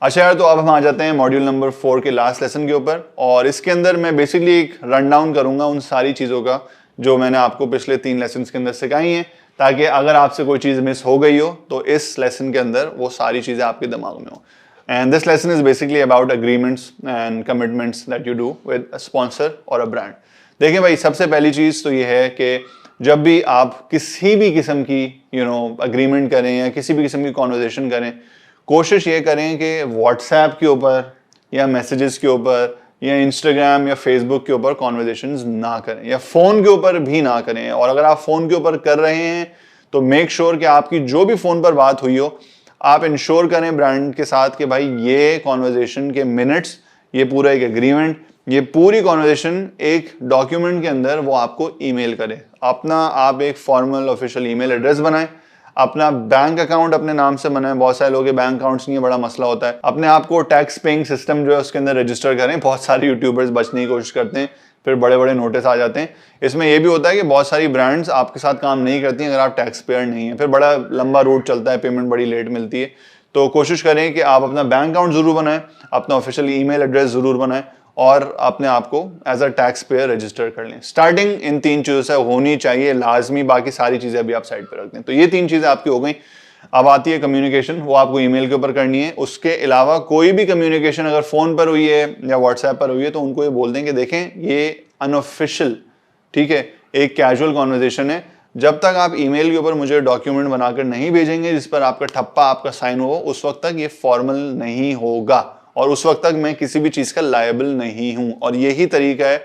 अच्छा यार, तो अब हम आ जाते हैं मॉड्यूल नंबर 4 के लास्ट लेसन के ऊपर, और इसके अंदर मैं बेसिकली एक रन डाउन करूंगा उन सारी चीज़ों का जो मैंने आपको पिछले 3 लेसन के अंदर सिखाई हैं, ताकि अगर आपसे कोई चीज़ मिस हो गई हो तो इस लेसन के अंदर वो सारी चीज़ें आपके दिमाग में हो। And this lesson is basically about agreements and commitments that you do with a sponsor और अ ब्रांड। देखिए भाई, सबसे पहली चीज़ तो ये है कि जब भी आप किसी भी किस्म की अग्रीमेंट करें या किसी भी किस्म की कॉन्वर्जेशन करें, कोशिश ये करें कि व्हाट्सएप के ऊपर या मैसेजेस के ऊपर या इंस्टाग्राम या फेसबुक के ऊपर कॉन्वर्जेशंस ना करें, या फ़ोन के ऊपर भी ना करें। और अगर आप फ़ोन के ऊपर कर रहे हैं तो मेक श्योर कि आपकी जो भी फ़ोन पर बात हुई हो, आप इंश्योर करें ब्रांड के साथ कि भाई ये कॉन्वर्जेशन के मिनट्स, ये पूरा एक एग्रीमेंट, ये पूरी कॉन्वर्जेशन एक डॉक्यूमेंट के अंदर वो आपको ईमेल करे। आप एक फॉर्मल ऑफिशियल ईमेल एड्रेस बनाएं, अपना बैंक अकाउंट अपने नाम से बनाएं। बहुत सारे लोग बैंक अकाउंट्स नहीं है, बड़ा मसला होता है। अपने आप को टैक्स पेइंग सिस्टम जो है उसके अंदर रजिस्टर करें। बहुत सारे यूट्यूबर्स बचने की कोशिश करते हैं, फिर बड़े बड़े नोटिस आ जाते हैं। इसमें यह भी होता है कि बहुत सारी ब्रांड्स आपके साथ काम नहीं करती अगर आप टैक्स पेयर नहीं है, फिर बड़ा लंबा रूट चलता है, पेमेंट बड़ी लेट मिलती है। तो कोशिश करें कि आप अपना बैंक अकाउंट जरूर बनाएं, अपना ऑफिशियल ईमेल एड्रेस जरूर बनाएं और अपने आप को as a tax payer register कर लें। स्टार्टिंग इन 3 चीज़ों से होनी चाहिए लाजमी, बाकी सारी चीज़ें अभी आप साइड पर रख दें। तो ये 3 चीज़ें आपकी हो गई। अब आती है कम्युनिकेशन, वो आपको ईमेल के ऊपर करनी है। उसके अलावा कोई भी कम्युनिकेशन अगर फ़ोन पर हुई है या व्हाट्सएप पर हुई है तो उनको ये बोल दें कि देखें ये अनऑफिशियल, ठीक है, एक कैजुअल कॉन्वर्जेशन है। जब तक आप ईमेल के ऊपर मुझे डॉक्यूमेंट बनाकर नहीं भेजेंगे जिस पर आपका ठप्पा, आपका साइन हो, उस वक्त तक ये फॉर्मल नहीं होगा और उस वक्त तक मैं किसी भी चीज़ का लायबल नहीं हूं। और यही तरीका है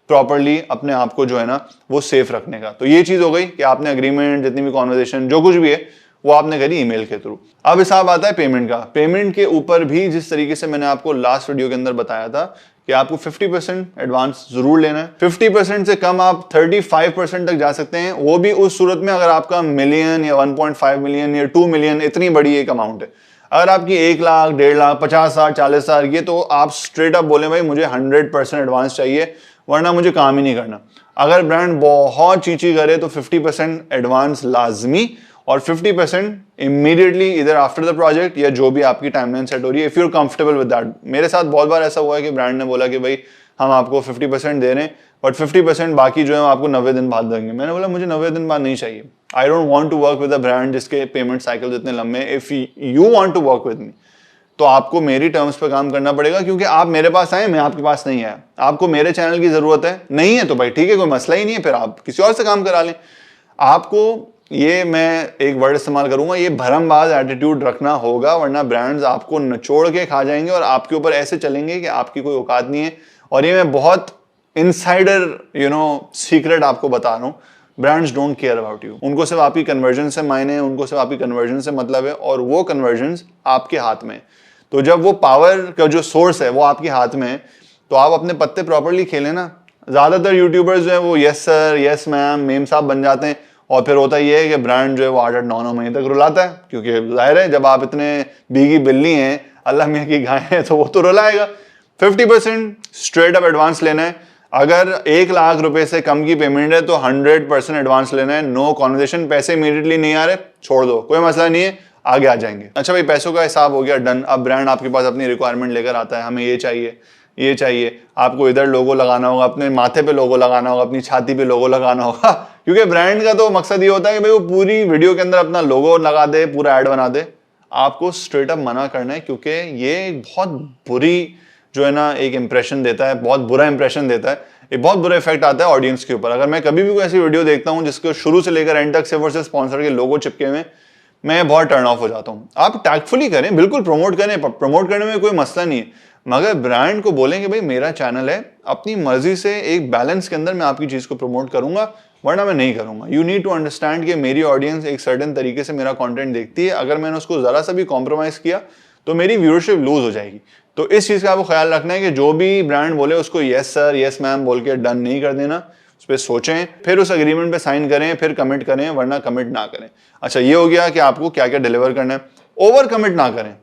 प्रॉपरली अपने आप को जो है ना वो सेफ रखने का। तो ये चीज़ हो गई कि आपने अग्रीमेंट, जितनी भी कॉन्वर्जेशन, जो कुछ भी है वो आपने करी ईमेल के थ्रू। अब हिसाब आता है पेमेंट का। पेमेंट के ऊपर भी जिस तरीके से मैंने आपको लास्ट वीडियो के अंदर बताया था कि आपको 50% एडवांस जरूर लेना है। 50% से कम आप 35% तक जा सकते हैं, वो भी उस सूरत में अगर आपका मिलियन या 1.5 मिलियन या 2 मिलियन इतनी बड़ी एक अमाउंट है। अगर आपकी 1 लाख, 1.5 लाख, 50,000, 40,000 ये, तो आप स्ट्रेट अप बोले भाई मुझे 100% एडवांस चाहिए वरना मुझे काम ही नहीं करना। अगर ब्रांड बहुत चीची करे तो 50% एडवांस लाजमी और 50% इमीडिएटली इधर आफ्टर द प्रोजेक्ट या जो भी आपकी टाइमलाइन सेट हो रही है, if you are comfortable with that. मेरे साथ बहुत बार ऐसा हुआ है कि ब्रांड ने बोला कि भाई हम आपको 50% दे रहे हैं बट 50% बाकी जो है आपको 90 दिन बाद देंगे। मैंने बोला मुझे 90 दिन बाद नहीं चाहिए। I don't want to work with a brand जिसके पेमेंट साइकिल इतने लंबे हैं। If you want to work with me तो आपको मेरी टर्म्स पे काम करना पड़ेगा, क्योंकि आप मेरे पास आए, मैं आपके पास नहीं आया। आपको मेरे चैनल की जरूरत है, नहीं है तो भाई ठीक है, कोई मसला ही नहीं है, फिर आप किसी और से काम करा लें। आपको ये, मैं एक वर्ड इस्तेमाल करूंगा, ये भरमबाज एटीट्यूड रखना होगा, वरना ब्रांड्स आपको निचोड़ के खा जाएंगे और आपके ऊपर ऐसे चलेंगे कि आपकी कोई औकात नहीं है। और ये मैं बहुत इनसाइडर सीक्रेट आपको बता रहा हूँ। Brands don't care about you. उनको सिर्फ आपकी कन्वर्जन से मायने हैं, उनको सिर्फ आपकी कन्वर्जन से मतलब है, और वो कन्वर्जन आपके हाथ में है। तो जब वो पावर का जो सोर्स है वो आपके हाथ में है तो आप अपने पत्ते प्रॉपरली खेलें ना। ज्यादातर यूट्यूबर्स जो है वो yes sir, yes ma'am, ma'am साहब बन जाते हैं और फिर होता ये है कि ब्रांड जो है वो 8-8, 9-9 महीने तक रुलाता है, क्योंकि जाहिर है जब आप इतने भीगी बिल्ली हैं, अल्लाह मियाँ की गाय है, तो वो तो रुलाएगा। 50% स्ट्रेट अप एडवांस लेना है। अगर 1 लाख रुपए से कम की पेमेंट है तो 100% एडवांस लेना है। नो कॉन्वर्सेशन, पैसे इमीडिएटली नहीं आ रहे छोड़ दो, कोई मसला नहीं है, आगे आ जाएंगे। अच्छा भाई, पैसों का हिसाब हो गया, डन। अब ब्रांड आपके पास अपनी रिक्वायरमेंट लेकर आता है, हमें ये चाहिए, ये चाहिए। आपको इधर लोगो लगाना होगा, अपने माथे पे लोगो लगाना होगा, अपनी छाती पे लोगो लगाना होगा, क्योंकि ब्रांड का तो मकसद ये होता है कि भाई वो पूरी वीडियो के अंदर अपना लोगो लगा दे, पूरा ऐड बना दे। आपको स्ट्रेट अप मना करना है, क्योंकि ये बहुत बुरी जो है ना एक इंप्रेशन देता है, बहुत बुरा इंप्रेशन देता है, एक बहुत बुरा इफेक्ट आता है ऑडियंस के ऊपर। अगर मैं कभी भी कोई ऐसी वीडियो देखता हूँ जिसको शुरू से लेकर एंड तक सिर्फ और सिर्फ स्पॉन्सर के लोगो चिपके हुए, मैं बहुत टर्न ऑफ हो जाता हूँ। आप टैक्टफुली करें, बिल्कुल प्रमोट करें, प्रमोट करने में कोई मसला नहीं है, मगर ब्रांड को बोलें कि भाई मेरा चैनल है, अपनी मर्जी से एक बैलेंस के अंदर मैं आपकी चीज को प्रमोट करूंगा वरना मैं नहीं करूंगा। यू नीड टू अंडरस्टैंड कि मेरी ऑडियंस एक सर्टेन तरीके से मेरा कंटेंट देखती है, अगर मैंने उसको जरा सा भी कॉम्प्रोमाइज किया तो मेरी व्यूअरशिप लूज हो जाएगी। तो इस चीज का आपको ख्याल रखना है कि जो भी ब्रांड बोले उसको यस सर, यस मैम बोल के डन नहीं कर देना। उस पर सोचें, फिर उस एग्रीमेंट पे साइन करें, फिर कमिट करें, वरना कमिट ना करें। अच्छा, ये हो गया कि आपको क्या क्या डिलीवर करना है। ओवर कमिट ना करें।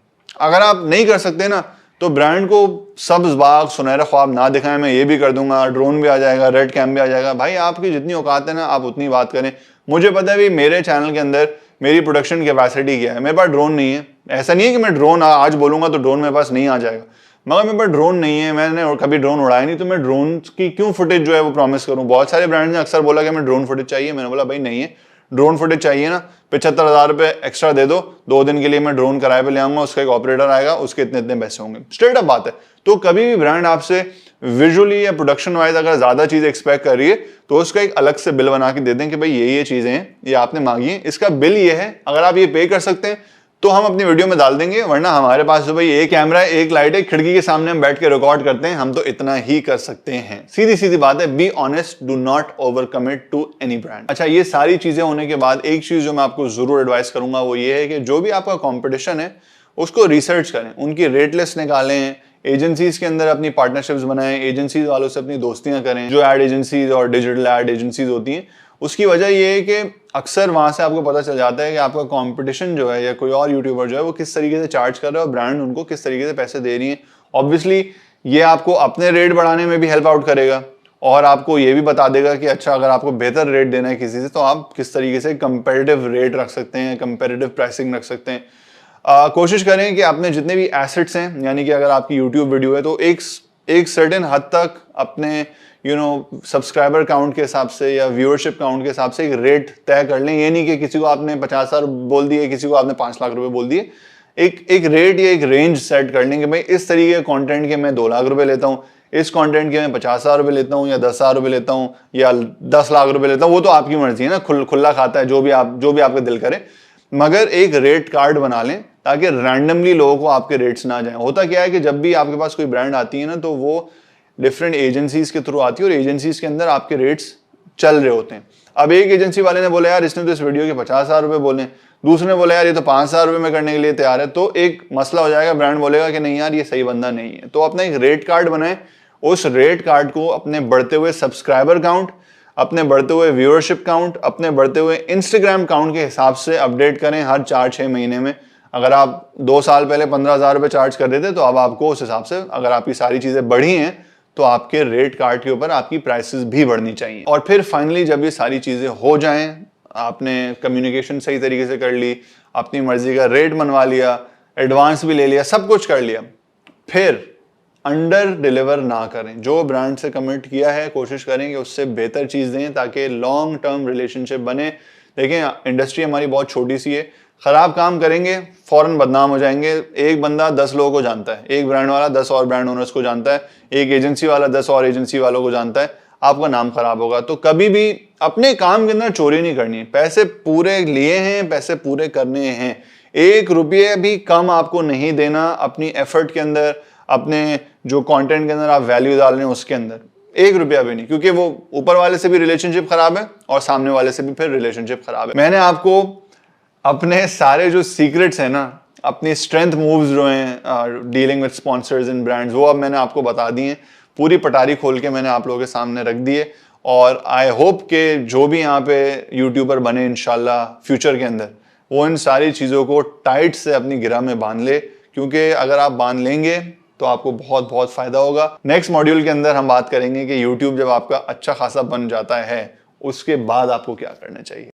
अगर आप नहीं कर सकते ना तो ब्रांड को सब्ज बाग, सुनहरा ख्वाब ना दिखाएं, मैं ये भी कर दूंगा, ड्रोन भी आ जाएगा, रेड कैम भी आ जाएगा। भाई आपकी जितनी औकात है ना आप उतनी बात करें। मुझे पता है भी मेरे चैनल के अंदर मेरी प्रोडक्शन कैपेसिटी क्या है। मेरे पास ड्रोन नहीं है, ऐसा नहीं है कि मैं ड्रोन आज बोलूंगा तो ड्रोन मेरे पास नहीं आ जाएगा, मगर मेरे पास ड्रोन नहीं है, मैंने कभी ड्रोन उड़ाया नहीं, तो मैं ड्रोन की क्यों फुटेज जो है वो प्रॉमिस करूं। बहुत सारे ब्रांड्स ने अक्सर बोला कि हमें ड्रोन फुटेज चाहिए, मैंने बोला भाई नहीं है, ड्रोन फुटेज चाहिए ना 75,000 रुपए एक्स्ट्रा दे दो, 2 दिन के लिए मैं ड्रोन किराए पे ले आऊंगा, उसका एक ऑपरेटर आएगा, उसके इतने इतने पैसे होंगे, स्ट्रेट अप बात है। तो कभी भी ब्रांड आपसे विजुअली या प्रोडक्शन वाइज अगर ज्यादा चीज एक्सपेक्ट कर रही है तो उसका एक अलग से बिल बना के दे दें कि भाई ये चीजें हैं, ये आपने मांगी है, इसका बिल ये है, अगर आप ये पे कर सकते हैं तो हम अपनी वीडियो में डाल देंगे, वरना हमारे पास तो भाई एक कैमरा है, एक लाइट है, खिड़की के सामने हम बैठ के रिकॉर्ड करते हैं, हम तो इतना ही कर सकते हैं। सीधी सीधी बात है, be honest, do not over commit to any brand. अच्छा, ये सारी चीजें होने के बाद एक चीज जो मैं आपको जरूर एडवाइस करूंगा वो ये है कि जो भी आपका कॉम्पिटिशन है उसको रिसर्च करें, उनकी रेट लिस्ट निकालें, एजेंसीज के अंदर अपनी पार्टनरशिप्स बनाएं, एजेंसीज वालों से अपनी दोस्तियां करें, जो एड एजेंसीज और डिजिटल एड एजेंसीज होती हैं। उसकी वजह ये है कि अक्सर वहां से आपको पता चल जाता है कि आपका कंपटीशन जो है या कोई और यूट्यूबर जो है वो किस तरीके से चार्ज कर रहा है और ब्रांड उनको किस तरीके से पैसे दे रही है। ऑब्वियसली ये आपको अपने रेट बढ़ाने में भी हेल्प आउट करेगा और आपको ये भी बता देगा कि अच्छा, अगर आपको बेहतर रेट देना है किसी से तो आप किस तरीके से कंपेरेटिव रेट रख सकते हैं, कंपेरेटिव प्राइसिंग रख सकते हैं। कोशिश करें कि आपने जितने भी एसेट्स हैं, यानी कि अगर आपकी यूट्यूब वीडियो है तो एक सर्टेन हद तक अपने सब्सक्राइबर काउंट के हिसाब से या व्यूअरशिप काउंट के हिसाब से एक रेट तय कर लें। ये नहीं कि किसी को आपने 50,000 बोल दिए, किसी को आपने 5 लाख रुपए बोल दिए, एक रेट या एक रेंज सेट कर लें कि भाई इस तरीके के कंटेंट के मैं 2 लाख रुपए लेता हूँ, इस कंटेंट के मैं 50,000 रुपए लेता हूँ या 10,000 रुपए लेता हूँ या 10 लाख रुपए लेता हूँ, वो तो आपकी मर्जी है ना, खुला खाता है, जो भी आपका दिल करे, मगर एक रेट कार्ड बना लें ताकि रैंडमली लोगों को आपके रेट्स ना जाएं। होता क्या है कि जब भी आपके पास कोई ब्रांड आती है ना तो वो डिफरेंट एजेंसीज के थ्रू आती है और एजेंसीज के अंदर आपके रेट्स चल रहे होते हैं। अब एक एजेंसी वाले ने बोला यार इसने तो इस वीडियो के 50,000 रुपए बोले, दूसरे ने बोला यार ये तो 5,000 रुपए में करने के लिए तैयार है, तो एक मसला हो जाएगा, ब्रांड बोलेगा कि नहीं यार ये सही बंदा नहीं है। तो अपना एक रेट कार्ड बनाएं, उस रेट कार्ड को अपने बढ़ते हुए सब्सक्राइबर काउंट, अपने बढ़ते हुए व्यूअरशिप काउंट, अपने बढ़ते हुए इंस्टाग्राम काउंट के हिसाब से अपडेट करें हर 4-6 महीने में। अगर आप 2 साल पहले 15,000 रुपए चार्ज कर रहे थे तो अब आपको उस हिसाब से, अगर आपकी सारी चीजें बढ़ी हैं तो आपके रेट कार्ड के ऊपर आपकी प्राइसेस भी बढ़नी चाहिए। और फिर फाइनली जब ये सारी चीजें हो जाएं, आपने कम्युनिकेशन सही तरीके से कर ली, अपनी मर्जी का रेट मनवा लिया, एडवांस भी ले लिया, सब कुछ कर लिया, फिर अंडर डिलीवर ना करें। जो ब्रांड से कमिट किया है कोशिश करें कि उससे बेहतर चीज दें ताकि लॉन्ग टर्म रिलेशनशिप बने। देखें इंडस्ट्री हमारी बहुत छोटी सी है, खराब काम करेंगे फौरन बदनाम हो जाएंगे। एक बंदा 10 लोगों को जानता है, एक ब्रांड वाला 10 और ब्रांड ओनर्स को जानता है, एक एजेंसी वाला 10 और एजेंसी वालों को जानता है, आपका नाम खराब होगा। तो कभी भी अपने काम के अंदर चोरी नहीं करनी है, पैसे पूरे लिए हैं, पैसे पूरे करने हैं, 1 रुपये भी कम आपको नहीं देना अपनी एफर्ट के अंदर, अपने जो कंटेंट के अंदर आप वैल्यू डाल रहे हैं उसके अंदर 1 रुपया भी नहीं, क्योंकि वो ऊपर वाले से भी रिलेशनशिप खराब है और सामने वाले से भी फिर रिलेशनशिप खराब है। मैंने आपको अपने सारे जो सीक्रेट्स हैं ना, अपनी स्ट्रेंथ मूव्स जो हैं dealing with sponsors and brands, वो अब मैंने आपको बता दी हैं, पूरी पटारी खोल के मैंने आप लोगों के सामने रख दिए। और आई होप कि जो भी यहाँ पे यूट्यूबर बने इंशाल्लाह फ्यूचर के अंदर, वो इन सारी चीज़ों को टाइट से अपनी गिरा में बांध ले, क्योंकि अगर आप बांध लेंगे तो आपको बहुत बहुत फायदा होगा। नेक्स्ट मॉड्यूल के अंदर हम बात करेंगे कि यूट्यूब जब आपका अच्छा खासा बन जाता है उसके बाद आपको क्या करना चाहिए।